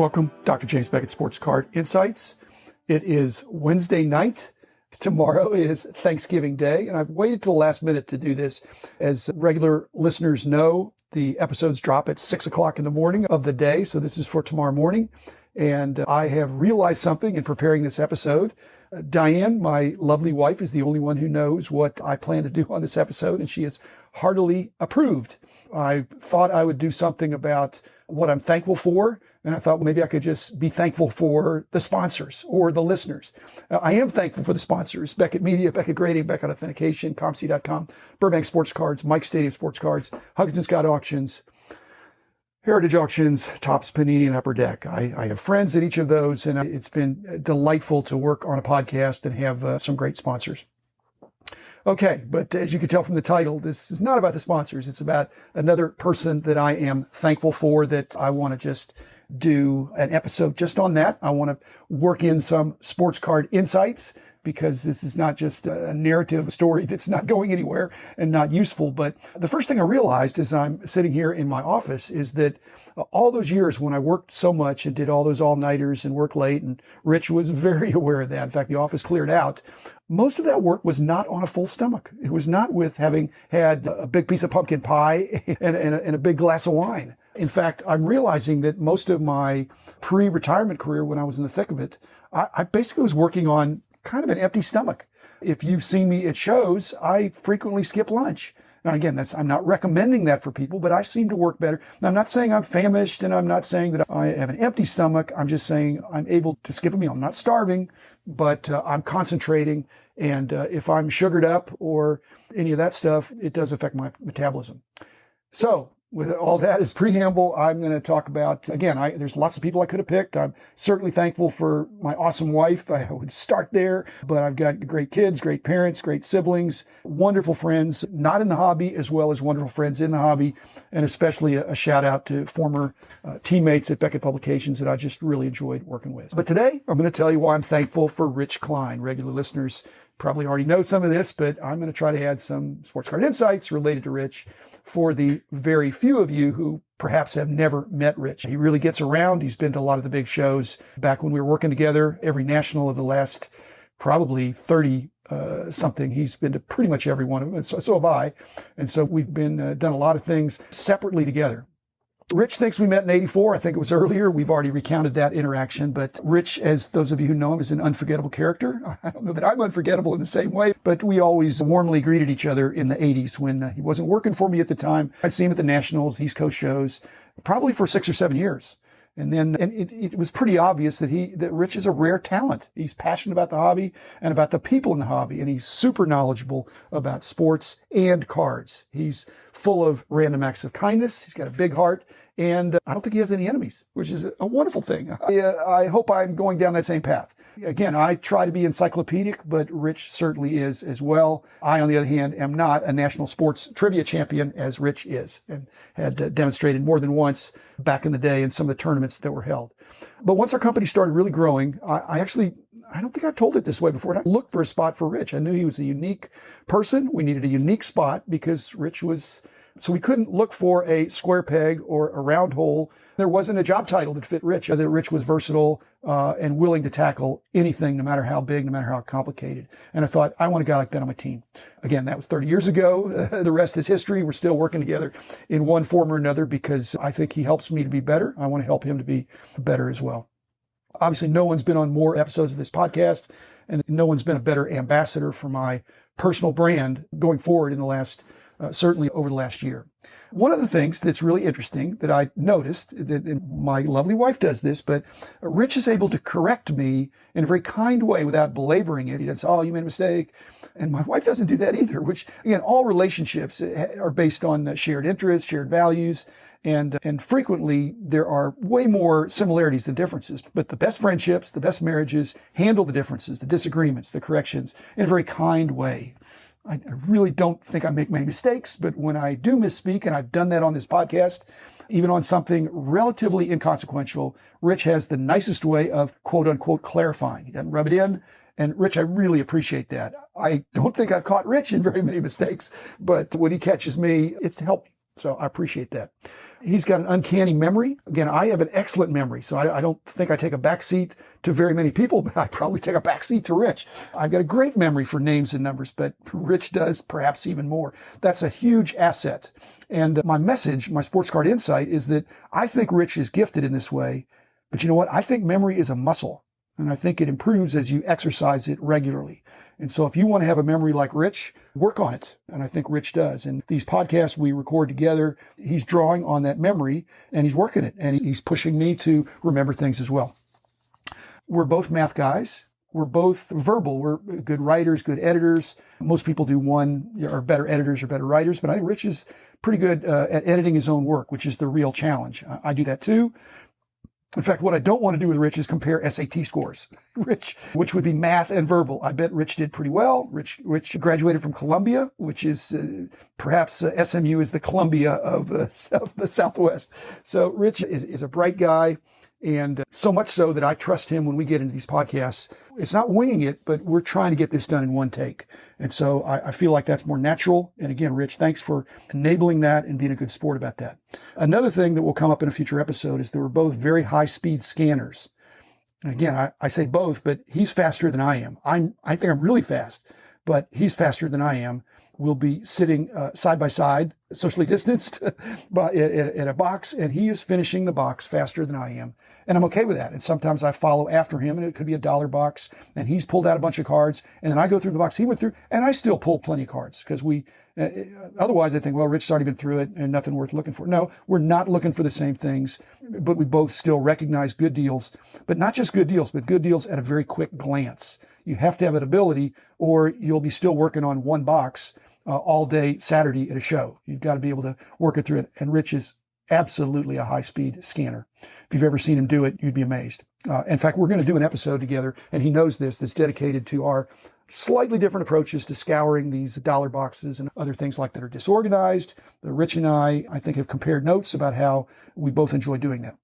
Welcome, Dr. James Beckett, Sports Card Insights. It is Wednesday night. Tomorrow is Thanksgiving Day, and I've waited till the last minute to do this. As regular listeners know, the episodes drop at 6 o'clock in the morning of the day, so this is for tomorrow morning. And I have realized something in preparing this episode. Diane, my lovely wife, is the only one who knows what I plan to do on this episode, and she has heartily approved. I thought I would do something about what I'm thankful for, and I thought maybe I could just be thankful for the sponsors or the listeners. I am thankful for the sponsors: Beckett Media, Beckett Grading, Beckett Authentication, ComC.com, Burbank Sports Cards, Mike Stadium Sports Cards, Huggins & Scott Auctions, Heritage Auctions, Topps, Panini, and Upper Deck. I have friends at each of those, and it's been delightful to work on a podcast and have some great sponsors. Okay, but as you can tell from the title, this is not about the sponsors. It's about another person that I am thankful for, that I want to just do an episode just on that. I want to work in some sports card insights, because this is not just a narrative story that's not going anywhere and not useful. But the first thing I realized as I'm sitting here in my office is that all those years when I worked so much and did all those all-nighters and worked late, and Rich was very aware of that. In fact, the office cleared out. Most of that work was not on a full stomach. It was not with having had a big piece of pumpkin pie and a big glass of wine. In fact, I'm realizing that most of my pre-retirement career, when I was in the thick of it, I basically was working on kind of an empty stomach. If you've seen me at shows, I frequently skip lunch. Now, again, I'm not recommending that for people, but I seem to work better. Now, I'm not saying I'm famished, and I'm not saying that I have an empty stomach. I'm just saying I'm able to skip a meal. I'm not starving, but I'm concentrating. And if I'm sugared up or any of that stuff, it does affect my metabolism. So, with all that as preamble, I'm going to talk about, again, there's lots of people I could have picked. I'm certainly thankful for my awesome wife. I would start there, but I've got great kids, great parents, great siblings, wonderful friends, not in the hobby, as well as wonderful friends in the hobby, and especially a shout out to former teammates at Beckett Publications that I just really enjoyed working with. But today, I'm going to tell you why I'm thankful for Rich Klein. Regular listeners probably already know some of this, but I'm going to try to add some sports card insights related to Rich for the very few of you who perhaps have never met Rich. He really gets around. He's been to a lot of the big shows back when we were working together. Every national of the last probably 30 something. He's been to pretty much every one of them, and so have I. And so we've been done a lot of things separately together. Rich thinks we met in 84. I think it was earlier. We've already recounted that interaction. But Rich, as those of you who know him, is an unforgettable character. I don't know that I'm unforgettable in the same way, but we always warmly greeted each other in the 80s when he wasn't working for me at the time. I'd see him at the Nationals, East Coast shows, probably for 6 or 7 years. And then it was pretty obvious that Rich is a rare talent. He's passionate about the hobby and about the people in the hobby, and he's super knowledgeable about sports and cards. He's full of random acts of kindness. He's got a big heart, and I don't think he has any enemies, which is a wonderful thing. I hope I'm going down that same path. Again, I try to be encyclopedic, but Rich certainly is as well. I, on the other hand, am not a national sports trivia champion as Rich is, and had demonstrated more than once back in the day in some of the tournaments that were held. But once our company started really growing, I don't think I've told it this way before. I looked for a spot for Rich. I knew he was a unique person. We needed a unique spot because Rich was... So we couldn't look for a square peg or a round hole. There wasn't a job title that fit Rich. That Rich was versatile and willing to tackle anything, no matter how big, no matter how complicated. And I thought, I want a guy like that on my team. Again, that was 30 years ago. The rest is history. We're still working together in one form or another because I think he helps me to be better. I want to help him to be better as well. Obviously, no one's been on more episodes of this podcast, and no one's been a better ambassador for my personal brand going forward in the last certainly over the last year. One of the things that's really interesting that I noticed, that my lovely wife does this, but Rich is able to correct me in a very kind way without belaboring it. He doesn't say, oh, you made a mistake. And my wife doesn't do that either, which, again, all relationships are based on shared interests, shared values, and frequently there are way more similarities than differences. But the best friendships, the best marriages handle the differences, the disagreements, the corrections in a very kind way. I really don't think I make many mistakes, but when I do misspeak, and I've done that on this podcast, even on something relatively inconsequential, Rich has the nicest way of quote unquote clarifying. He doesn't rub it in. And Rich, I really appreciate that. I don't think I've caught Rich in very many mistakes, but when he catches me, it's to help me. So I appreciate that. He's got an uncanny memory. Again, I have an excellent memory, so I don't think I take a backseat to very many people, but I probably take a backseat to Rich. I've got a great memory for names and numbers, but Rich does perhaps even more. That's a huge asset. And my message, my sports card insight, is that I think Rich is gifted in this way. But you know what? I think memory is a muscle, and I think it improves as you exercise it regularly. And so if you want to have a memory like Rich, work on it. And I think Rich does. And these podcasts we record together, he's drawing on that memory and he's working it. And he's pushing me to remember things as well. We're both math guys. We're both verbal. We're good writers, good editors. Most people do one, are better editors or better writers. But I think Rich is pretty good at editing his own work, which is the real challenge. I do that too. In fact, what I don't want to do with Rich is compare SAT scores. Rich, which would be math and verbal. I bet Rich did pretty well. Rich graduated from Columbia, which is perhaps SMU is the Columbia of the Southwest. So Rich is a bright guy. And so much so that I trust him when we get into these podcasts. It's not winging it, but we're trying to get this done in one take. And so I feel like that's more natural. And again, Rich, thanks for enabling that and being a good sport about that. Another thing that will come up in a future episode is that we're both very high-speed scanners. And again, I say both, but he's faster than I am. I think I'm really fast, but he's faster than I am. We'll be sitting side by side, socially distanced, but at a box, and he is finishing the box faster than I am. And I'm okay with that. And sometimes I follow after him, and it could be $1 box, and he's pulled out a bunch of cards, and then I go through the box he went through, and I still pull plenty of cards because otherwise I think, well, Rich's already been through it and nothing worth looking for. No, we're not looking for the same things, but we both still recognize good deals, but not just good deals, but good deals at a very quick glance. You have to have that ability, or you'll be still working on one box all day Saturday at a show. You've got to be able to work it through it. And Rich is absolutely a high-speed scanner. If you've ever seen him do it, you'd be amazed. In fact, we're going to do an episode together, and he knows this, that's dedicated to our slightly different approaches to scouring these dollar boxes and other things like that are disorganized. Rich and I think, have compared notes about how we both enjoy doing that.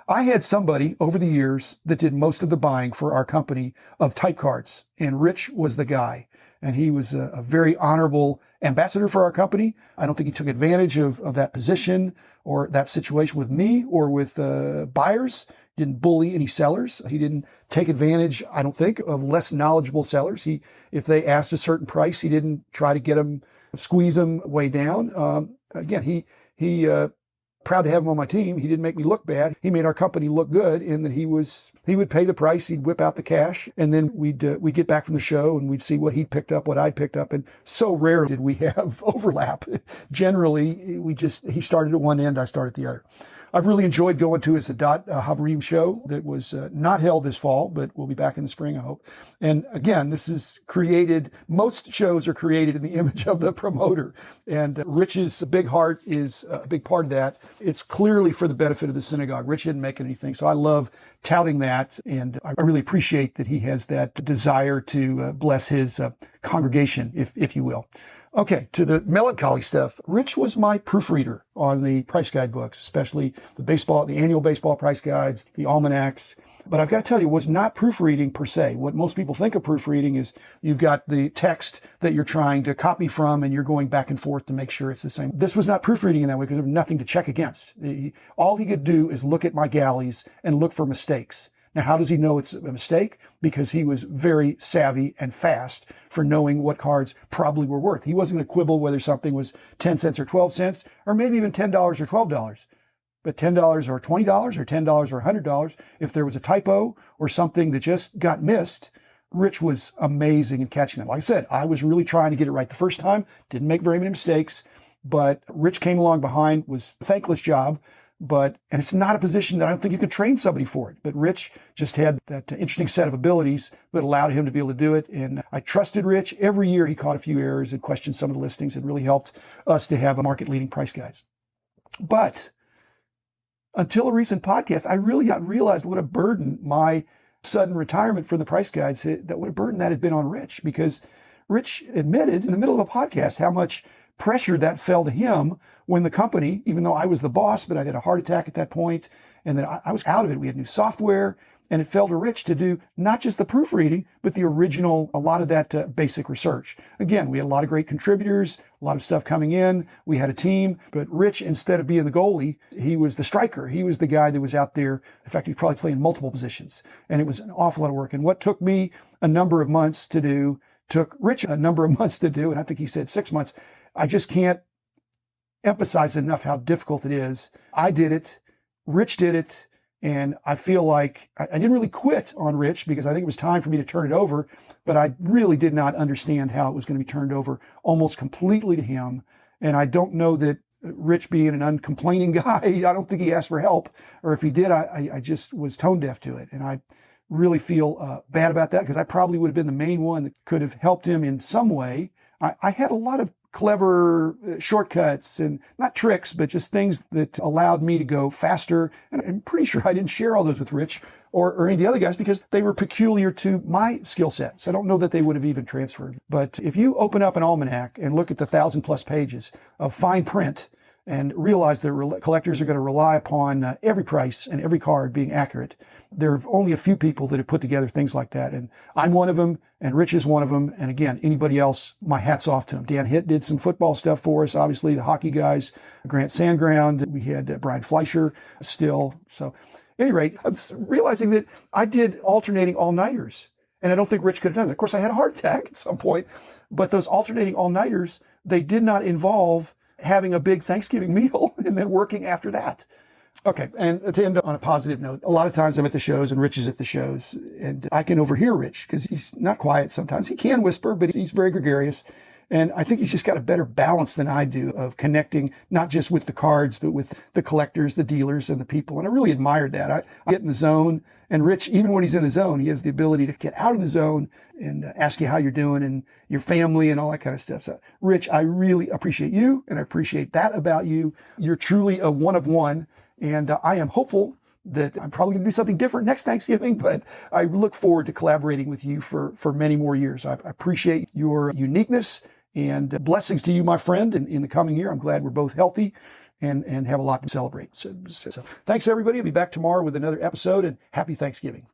I had somebody over the years that did most of the buying for our company of type cards, and Rich was the guy. And he was a very honorable ambassador for our company. I don't think he took advantage of that position or that situation with me or with buyers. He didn't bully any sellers. He didn't take advantage, I don't think, of less knowledgeable sellers. If they asked a certain price, he didn't try to get them, squeeze them way down. Again, he proud to have him on my team. He didn't make me look bad. He made our company look good in that he would pay the price. He'd whip out the cash, and then we'd get back from the show and we'd see what he'd picked up, what I'd picked up. And so rare did we have overlap. Generally, he started at one end, I started at the other. I've really enjoyed going to his Havarim show that was not held this fall, but we'll be back in the spring, I hope. And again, most shows are created in the image of the promoter. And Rich's big heart is a big part of that. It's clearly for the benefit of the synagogue. Rich didn't make anything, so I love touting that. And I really appreciate that he has that desire to bless his congregation, if you will. Okay, to the melancholy stuff. Rich was my proofreader on the price guide books, especially the annual baseball price guides, the almanacs. But I've got to tell you, it was not proofreading per se. What most people think of proofreading is you've got the text that you're trying to copy from and you're going back and forth to make sure it's the same. This was not proofreading in that way because there was nothing to check against. All he could do is look at my galleys and look for mistakes. Now, how does he know it's a mistake? Because he was very savvy and fast for knowing what cards probably were worth. He wasn't going to quibble whether something was 10 cents or 12 cents, or maybe even $10 or $12. But $10 or $20 or $10 or $100, if there was a typo or something that just got missed, Rich was amazing in catching them. Like I said, I was really trying to get it right the first time, didn't make very many mistakes, but Rich came along behind, was a thankless job. And it's not a position that I don't think you could train somebody for it. But Rich just had that interesting set of abilities that allowed him to be able to do it. And I trusted Rich. Every year he caught a few errors and questioned some of the listings and really helped us to have a market-leading price guides. But until a recent podcast, I really realized what a burden my sudden retirement from the price guides, what a burden that had been on Rich. Because Rich admitted in the middle of a podcast how much pressure that fell to him when the company, even though I was the boss, but I had a heart attack at that point, and then I was out of it. We had new software, And it fell to Rich to do not just the proofreading, but the original, a lot of that basic research. Again, we had a lot of great contributors, a lot of stuff coming in. We had a team, but Rich, instead of being the goalie, he was the striker. He was the guy that was out there. In fact, he probably played in multiple positions. And it was an awful lot of work. And what took me a number of months to do, took Rich a number of months to do. And I think he said 6 months. I just can't emphasize enough how difficult it is. I did it. Rich did it. And I feel like I didn't really quit on Rich because I think it was time for me to turn it over, but I really did not understand how it was going to be turned over almost completely to him. And I don't know that Rich, being an uncomplaining guy, I don't think he asked for help, or if he did, I just was tone deaf to it. And I really feel bad about that because I probably would have been the main one that could have helped him in some way. I had a lot of clever shortcuts and not tricks, but just things that allowed me to go faster. And I'm pretty sure I didn't share all those with Rich or any of the other guys because they were peculiar to my skill sets. I don't know that they would have even transferred. But if you open up an almanac and look at the 1,000+ pages of fine print and realize that collectors are going to rely upon every price and every card being accurate, there are only a few people that have put together things like that. And I'm one of them, and Rich is one of them. And again, anybody else, my hat's off to him. Dan Hitt did some football stuff for us, obviously, the hockey guys, Grant Sandground. We had Brian Fleischer still. So at any rate, I'm realizing that I did alternating all-nighters. And I don't think Rich could have done it. Of course, I had a heart attack at some point. But those alternating all-nighters, they did not involve having a big Thanksgiving meal and then working after that. Okay, and to end on a positive note, a lot of times I'm at the shows and Rich is at the shows, and I can overhear Rich because he's not quiet sometimes. He can whisper, but he's very gregarious. And I think he's just got a better balance than I do of connecting, not just with the cards, but with the collectors, the dealers, and the people. And I really admired that. I get in the zone, and Rich, even when he's in the zone, he has the ability to get out of the zone and ask you how you're doing and your family and all that kind of stuff. So, Rich, I really appreciate you, and I appreciate that about you. You're truly a one of one, and I am hopeful that I'm probably going to do something different next Thanksgiving, but I look forward to collaborating with you for many more years. I appreciate your uniqueness. And blessings to you, my friend, in the coming year. I'm glad we're both healthy and have a lot to celebrate. So thanks, everybody. I'll be back tomorrow with another episode, and happy Thanksgiving.